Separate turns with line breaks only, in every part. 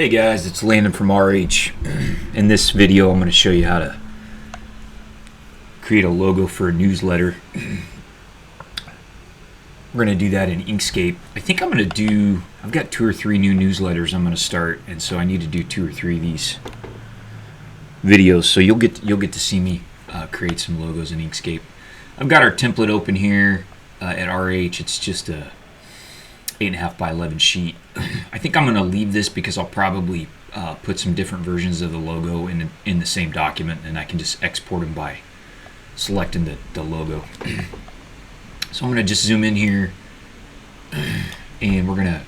Hey guys, it's Landon from RH. In this video I'm going to show you how to create a logo for a newsletter. We're going to do that in Inkscape. I think I've got 2 or 3 new newsletters I'm going to start, and so I need to do 2 or 3 of these videos, so you'll get to see me create some logos in Inkscape. I've got our template open here at RH. It's just a 8.5 by 11 sheet. I think I'm going to leave this because I'll probably put some different versions of the logo in the same document, and I can just export them by selecting the logo. So I'm going to just zoom in here, and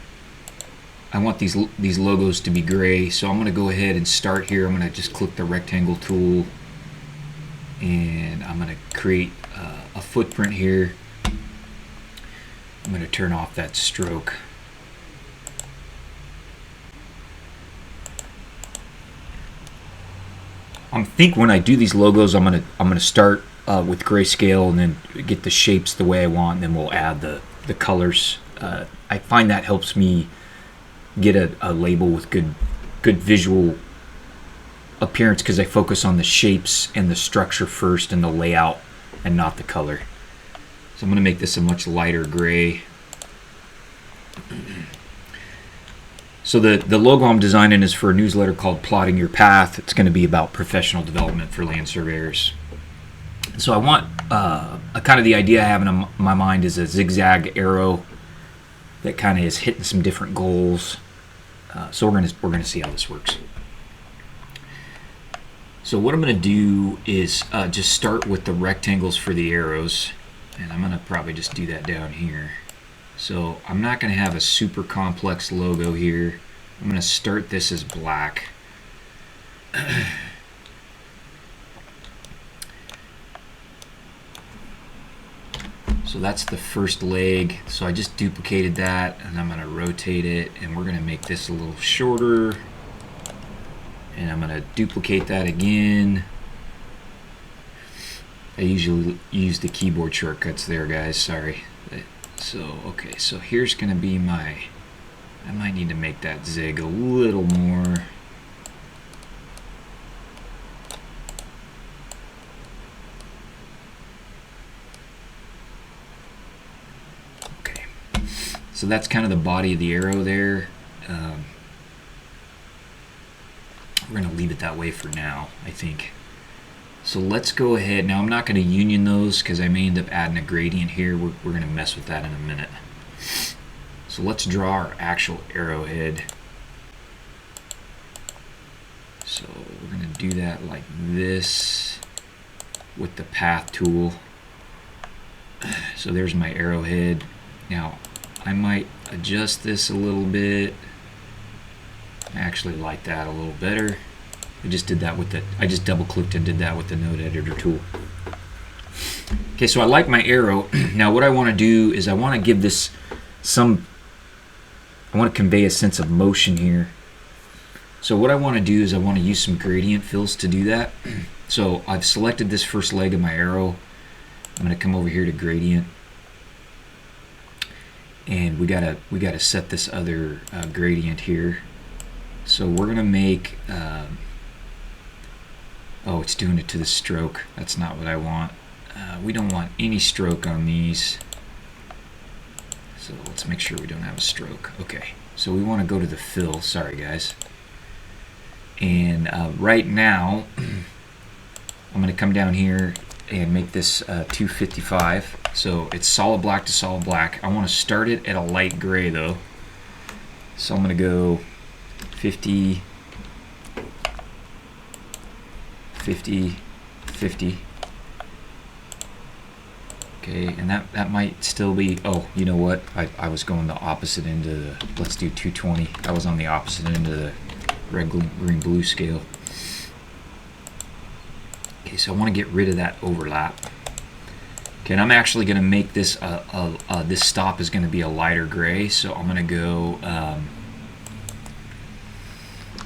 I want these logos to be gray, so I'm going to go ahead and start here. I'm going to just click the rectangle tool, and I'm going to create a footprint here. I'm going to turn off that stroke. I think when I do these logos, I'm gonna start with grayscale and then get the shapes the way I want, and then we'll add the colors. I find that helps me get a label with good visual appearance because I focus on the shapes and the structure first and the layout and not the color. So I'm going to make this a much lighter gray. So the logo I'm designing is for a newsletter called Plotting Your Path. It's going to be about professional development for land surveyors. So I want kind of the idea I have in my mind is a zigzag arrow that kind of is hitting some different goals. So we're going to see how this works. So what I'm going to do is just start with the rectangles for the arrows. And I'm going to probably just do that down here. So I'm not going to have a super complex logo here. I'm going to start this as black. So that's the first leg. So I just duplicated that, and I'm going to rotate it, and we're going to make this a little shorter. And I'm going to duplicate that again. I usually use the keyboard shortcuts there, guys, sorry. So, okay, so here's going to be I might need to make that zig a little more. Okay, so that's kind of the body of the arrow there. We're going to leave it that way for now, I think. So let's go ahead. Now I'm not going to union those because I may end up adding a gradient here. We're going to mess with that in a minute. So let's draw our actual arrowhead. So we're going to do that like this with the path tool. So there's my arrowhead. Now I might adjust this a little bit. I actually like that a little better. I just did that with I just double clicked and did that with the node editor tool. Okay, so I like my arrow. Now what I want to do is I want to give this I want to convey a sense of motion here. So what I want to do is I want to use some gradient fills to do that. So I've selected this first leg of my arrow. I'm going to come over here to gradient. And we gotta set this other gradient here. So we're going to make oh, it's doing it to the stroke. That's not what I want. We don't want any stroke on these. So let's make sure we don't have a stroke. Okay, so we want to go to the fill. Sorry, guys. And right now, I'm going to come down here and make this 255. So it's solid black to solid black. I want to start it at a light gray, though. So I'm going to go 50, 50, 50. Okay, and that might still be, oh, you know what? I was going the opposite end of the, let's do 220. I was on the opposite end of the red, green, blue scale. Okay, so I want to get rid of that overlap. Okay, and I'm actually going to make this, this stop is going to be a lighter gray, so I'm going to go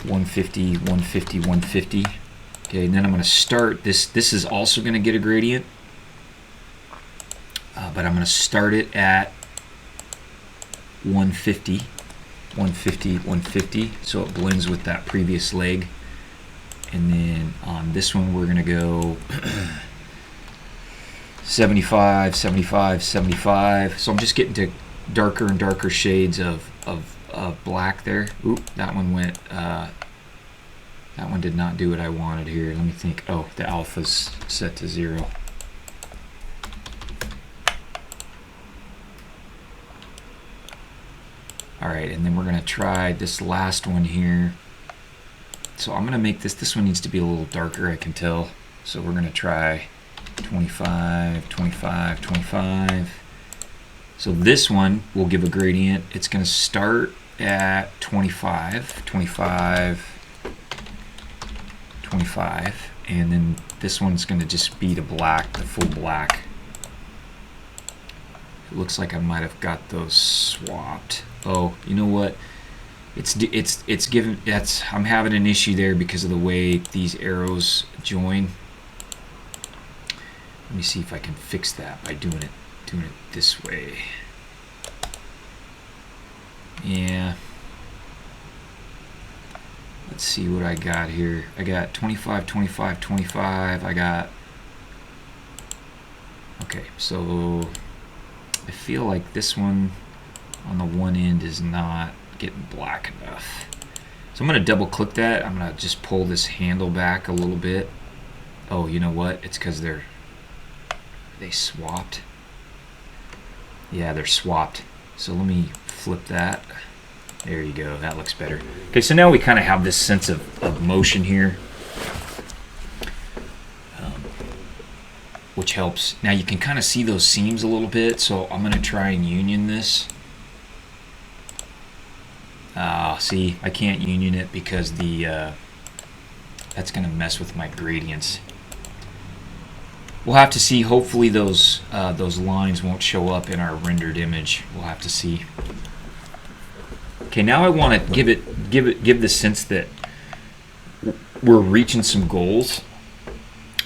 150, 150, 150. Okay, and then I'm going to start this. This is also going to get a gradient, but I'm going to start it at 150. 150, 150, so it blends with that previous leg. And then on this one, we're gonna go 75, 75, 75. So I'm just getting to darker and darker shades of black there. Oop, that one went, that one did not do what I wanted here. Let me think. Oh, the alpha's set to 0. All right, and then we're gonna try this last one here. So I'm gonna make this one needs to be a little darker, I can tell. So we're gonna try 25, 25, 25. So this one will give a gradient. It's gonna start at 25, 25, 25, and then this one's gonna just be the black, the full black. It looks like I might have got those swapped. Oh, you know what? It's given, I'm having an issue there because of the way these arrows join. Let me see if I can fix that by doing it this way. Yeah. Let's see what I got here. I got 25, 25, 25. I got, okay, so I feel like this one on the one end is not getting black enough. So I'm going to double click that. I'm going to just pull this handle back a little bit. Oh, you know what? It's because they swapped. Yeah, they're swapped. So let me flip that. There you go. That looks better. Okay, so now we kind of have this sense of motion here, which helps. Now you can kind of see those seams a little bit, so I'm going to try and union this. See, I can't union it because that's going to mess with my gradients. We'll have to see. Hopefully those lines won't show up in our rendered image. We'll have to see. Okay, now I want to give the sense that we're reaching some goals.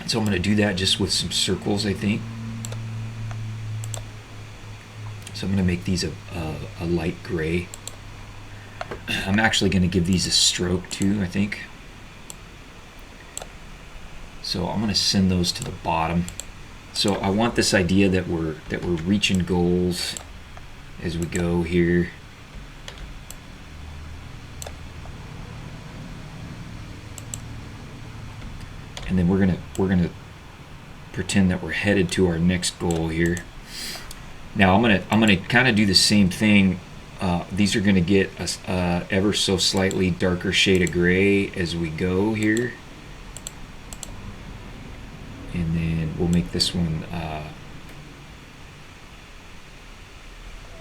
So I'm going to do that just with some circles, I think. So I'm going to make these a light gray. I'm actually going to give these a stroke too, I think. So I'm going to send those to the bottom. So I want this idea that we're reaching goals as we go here. And then we're gonna pretend that we're headed to our next goal here. Now I'm gonna kind of do the same thing. These are gonna get a ever so slightly darker shade of gray as we go here. And then we'll make this one,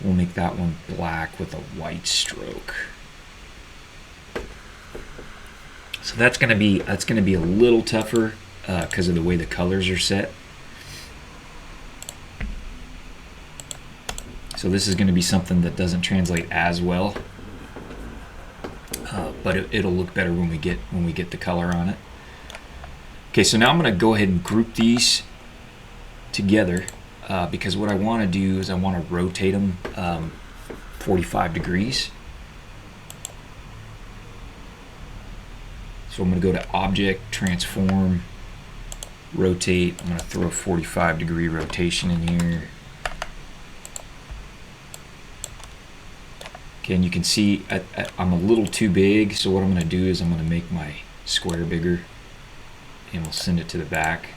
we'll make that one black with a white stroke. So that's gonna be a little tougher because of the way the colors are set. So this is going to be something that doesn't translate as well, but it'll look better when we get the color on it. Okay, so now I'm going to go ahead and group these together because what I want to do is I want to rotate them 45 degrees. So I'm going to go to Object, Transform, Rotate. I'm going to throw a 45-degree rotation in here. Okay, and you can see I'm a little too big, so what I'm going to do is I'm going to make my square bigger, and we'll send it to the back.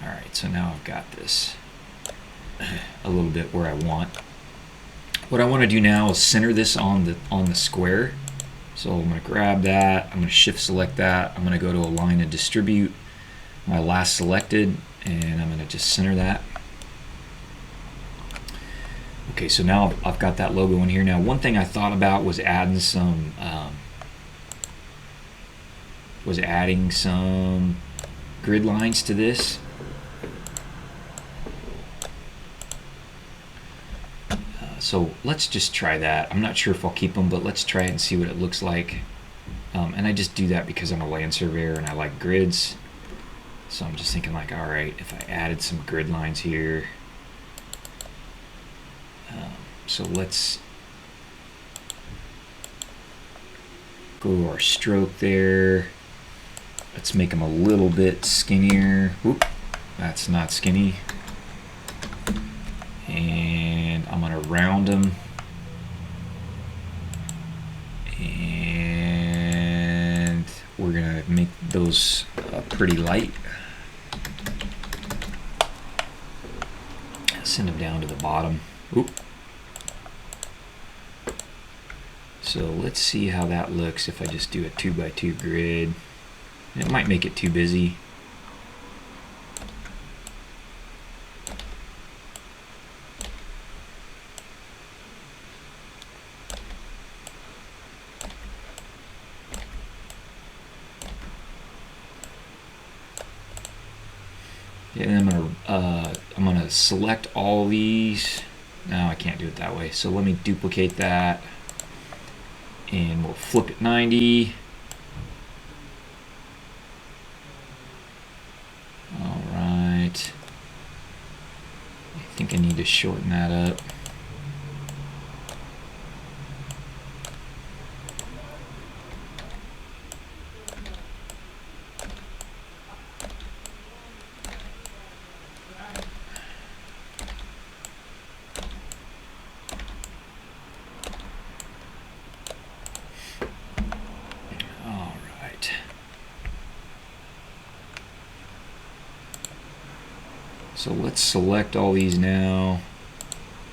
All right, so now I've got this a little bit where I want. What I want to do now is center this on the square. So I'm going to grab that, I'm going to shift select that, I'm going to go to Align and Distribute, my last selected, and I'm going to just center that. Okay, so now I've got that logo in here. Now one thing I thought about was adding some grid lines to this. So let's just try that. I'm not sure if I'll keep them, but let's try it and see what it looks like. And I just do that because I'm a land surveyor and I like grids. So I'm just thinking like, all right, if I added some grid lines here. So let's Go to our stroke there. Let's make them a little bit skinnier. Whoop, that's not skinny. And I'm gonna round them. And we're gonna make those pretty light. Send them down to the bottom. Oop. So let's see how that looks if I just do a 2x2 grid. It might make it too busy. And I'm gonna select all these. No, I can't do it that way. So let me duplicate that, and we'll flip it 90. All right. I think I need to shorten that up. So let's select all these now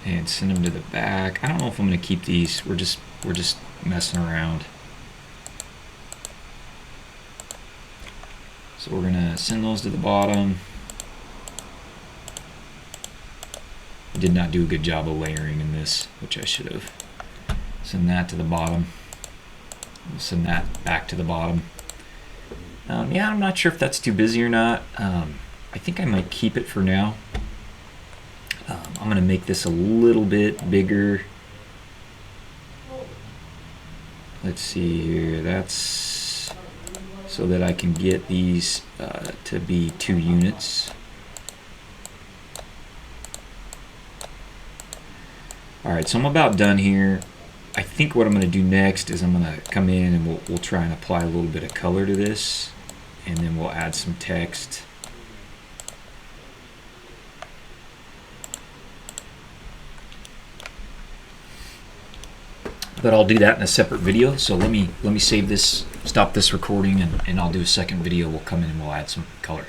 and send them to the back. I don't know if I'm going to keep these. We're just messing around. So we're going to send those to the bottom. I did not do a good job of layering in this, which I should have. Send that to the bottom. We'll send that back to the bottom. Yeah, I'm not sure if that's too busy or not. I think I might keep it for now. I'm going to make this a little bit bigger. Let's see here. That's so that I can get these to be 2 units. Alright, so I'm about done here. I think what I'm going to do next is I'm going to come in and we'll try and apply a little bit of color to this, and then we'll add some text. But I'll do that in a separate video. So let me save this, stop this recording, and I'll do a second video. We'll come in and we'll add some color.